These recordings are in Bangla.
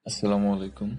আসসালামু আলাইকুম।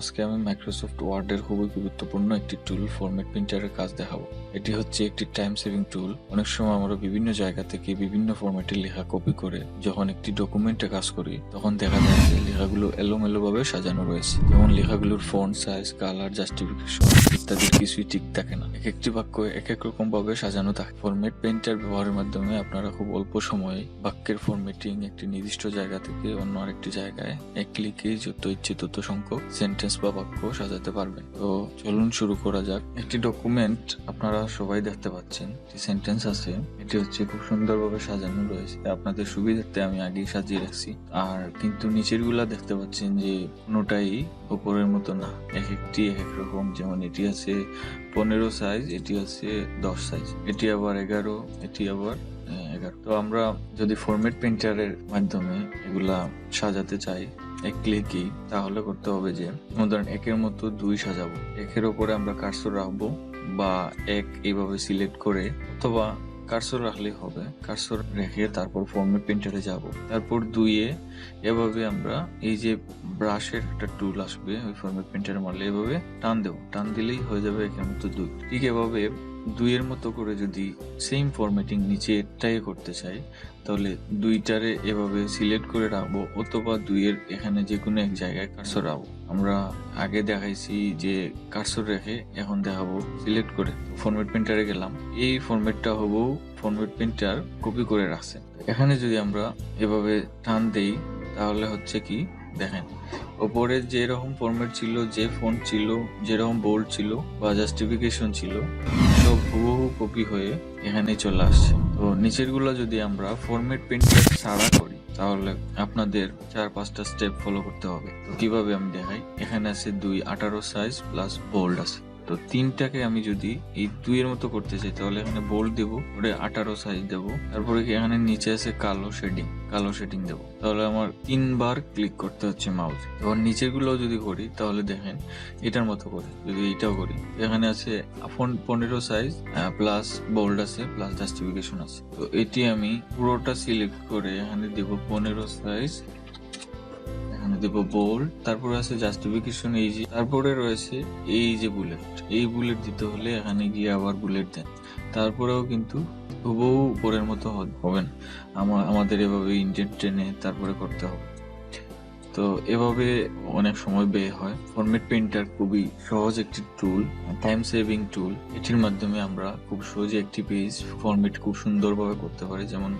আজকে আমি মাইক্রোসফট ওয়ার্ডের খুবই গুরুত্বপূর্ণ একটি টুল ফরম্যাট প্রিন্টারের কাজ দেখাবো। এটি হচ্ছে একটি টাইম সেভিং টুল। অনেক সময় আমরা বিভিন্ন জায়গা থেকে বিভিন্ন ফরম্যাটে লেখা কপি করে যখন একটি ডকুমেন্টে কাজ করি তখন দেখা যায় যে লেখাগুলো এলোমেলোভাবে সাজানো রয়েছে। যেমন লেখাগুলোর ফন্ট সাইজ, কালার, জাস্টিফিকেশন ইত্যাদির কিছুই ঠিক থাকে না। এক একটি বাক্য এক এক রকম ভাবে সাজানো থাকে। ফরম্যাট প্রিন্টার ব্যবহারের মাধ্যমে আপনারা খুব অল্প সময়ে বাক্যের ফরম্যাটিং একটি নির্দিষ্ট জায়গা থেকে অন্য আরেকটি জায়গায় এক ক্লিকেই যত ইচ্ছে তত সংখ্যক সেন্টেন্স বা বাক্য সাজাতে পারবেন। তো চলুন শুরু করা যাক। একটি ডকুমেন্ট আপনারা সবাই দেখতে পাচ্ছেন, একটি সেন্টেন্স আছে, এটি হচ্ছে খুব সুন্দরভাবে সাজানো রয়েছে। আপনাদের সুবিধার্থে আমি আগেই সাজিয়ে রাখছি। আর কিন্তু নিচের গুলা দেখতে পাচ্ছেন যে কোনোটাই উপরের মতো না, এক একটি এক এক রকম। যেমন এটি আছে 15 সাইজ, এটি আছে 10 সাইজ, এটি আবার 11, এটি আবার 11। তো আমরা যদি ফরম্যাট প্রিন্টারের মাধ্যমে এগুলা সাজাতে চাই এক ক্লিকই, তাহলে করতে হবে যে ধরেন একের মতো 2 সাজাবো, একের উপরে আমরা কার্সর রাখবো বা এক এইভাবে সিলেক্ট করে, অথবা কার্সর রাখলেই হবে। কার্সর রেখে তারপর ফরম্যাট প্রিন্টারে যাব, তারপর 2-এ এভাবে আমরা এই যে ব্রাশের একটা টুল আসবে ওই ফরম্যাট প্রিন্টারে মারলে এভাবে টান দেবো, টান দিলেই হয়ে যাবে একের মতো 2। ঠিক এভাবে 2-এর মতো করে যদি সেম ফরম্যাটিং নিচে এটাই করতে চাই তাহলে 2টারে এভাবে সিলেক্ট করে রাখবো, অথবা 2-এর এখানে যে কোনো এক জায়গায় কার্সর রাখবো। আমরা আগে দেখাইছি যে কার্সর রেখে, এখন দেখাবো সিলেক্ট করে। ফরম্যাট প্রিন্টারে গেলাম, এই ফরম্যাটটা হবো ফরম্যাট প্রিন্টার কপি করে রাখছে। এখানে যদি আমরা এভাবে টান দেই তাহলে হচ্ছে কি দেখেন, ওপরে যেরকম ফরম্যাট ছিল, যে ফন্ট ছিল, যেরকম বোল্ড ছিল বা জাস্টিফিকেশন ছিল, সব হুবহু কপি হয়ে এখানে চলে আসছে। তো নিচের গুলো যদি আমরা ফরম্যাট প্রিন্টার ছাড়া করি তাহলে আপনাদের 4-5টা স্টেপ ফলো করতে হবে। তো কিভাবে আমি দেখাই, এখানে আছে 2, 18 সাইজ প্লাস বোল্ড আছে। তো 3টাকে আমি যদি এই 2-এর মতো করতে চাই তাহলে এখানে বোল্ড দেবো, ওটা 18 সাইজ দেবো, তারপরে এখানে নিচে আছে কালো শেডিং দেবো। তাহলে আমার 3বার ক্লিক করতে হচ্ছে মাউস। এবার নিচের গুলো যদি করি তাহলে দেখেন এটার মতো করি, যদি এটাও করি এখানে আছে 15 সাইজ প্লাস বোল্ড আছে প্লাস জাস্টিফিকেশন আছে। তো এটি আমি পুরোটা সিলেক্ট করে এখানে দেবো 15 সাইজ, দেব বোল্ড, তারপরে আছে জাস্টিফিকেশন, এই যে তারপরে রয়েছে এই যে বুলেট, এই বুলেট দিতে হলে এখানে গিয়ে আবার বুলেট দেন। তারপরেও কিন্তু হুবহু উপরের মতো হবে না, আমাদের এভাবে ইন্ডেন্ট টেনে তারপরে করতে হবে। তো এভাবে অনেক সময় ব্যয় হয়। ফরম্যাট প্রিন্টার খুবই সহজ একটি টুল, টাইম সেভিং টুল। এটির মাধ্যমে আমরা খুব সহজে একটি পেজ ফরম্যাট খুব সুন্দরভাবে করতে পারি। যেমন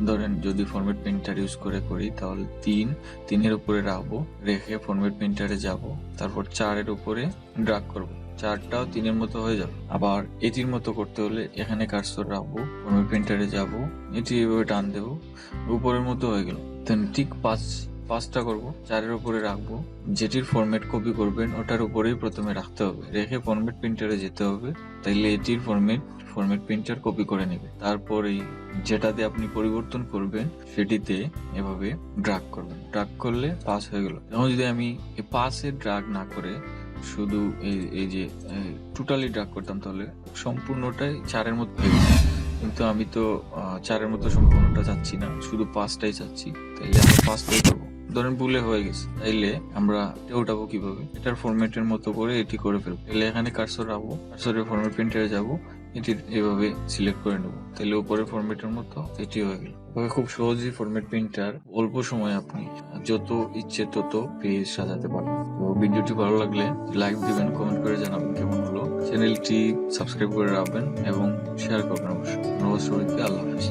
ধরেন যদি ফরম্যাট প্রিন্টার ইউজ করে করি তাহলে 3-এর উপরে রাখবো, রেখে ফরম্যাট প্রিন্টারে যাব, তারপর 4-এর উপরে ড্রাগ করবো, 4টাও 3-এর মতো হয়ে যাবে। আবার এটির মতো করতে হলে এখানে কার্সর রাখবো, ফরম্যাট প্রিন্টারে যাব, এটি এভাবে টান দেবো, উপরের মতো হয়ে গেল। ঠিক 5টা করবো, 4-এর উপরে রাখবো, যেটির ফরম্যাট কপি করবেন ওটার উপরেই প্রথমে রাখতে হবে, রেখে ফরম্যাট প্রিন্টারে যেতে হবে, তাইলে এটির ফরম্যাট প্রিন্টার কপি করে নেবে। তারপরেই যেটাতে আপনি পরিবর্তন করবেন সেটিতে এভাবে ড্রাগ করবেন, ড্রাগ করলে 5 হয়ে গেল। এখন যদি আমি এই 5-এ ড্রাগ না করে শুধু এই যে টোটালি ড্রাগ করতাম তাহলে সম্পূর্ণটাই 4-এর মতো হয়ে গেছে। কিন্তু আমি তো 4-এর মতো সম্পূর্ণটা চাচ্ছি না, শুধু 5টাই চাচ্ছি, তাইলে আমরা 5টাই করবো। ধরেন ভুলে হয়ে গেছে, তাইলে আমরা উঠাবো কিভাবে, এটার ফরম্যাটের মতো করে এটি করে ফেলবো। তাহলে এখানে কার্সর রাখবো, কার্সরের ফরম্যাট প্রিন্টারে যাবো, এটি এভাবে সিলেক্ট করে নেবো, তাহলে উপরে ফরম্যাটের মতো এটি হয়ে গেল। খুব সহজেই ফরম্যাট প্রিন্টার অল্প সময় আপনি যত ইচ্ছে তত পেজ সাজাতে পারবেন। তো ভিডিওটি ভালো লাগলে লাইক দিবেন, কমেন্ট করে জানাবেন কেমন হলো, চ্যানেলটি সাবস্ক্রাইব করে রাখবেন এবং শেয়ার করবেন অবশ্যই। ধন্যবাদ সবাইকে, আল্লাহ হাফেজ।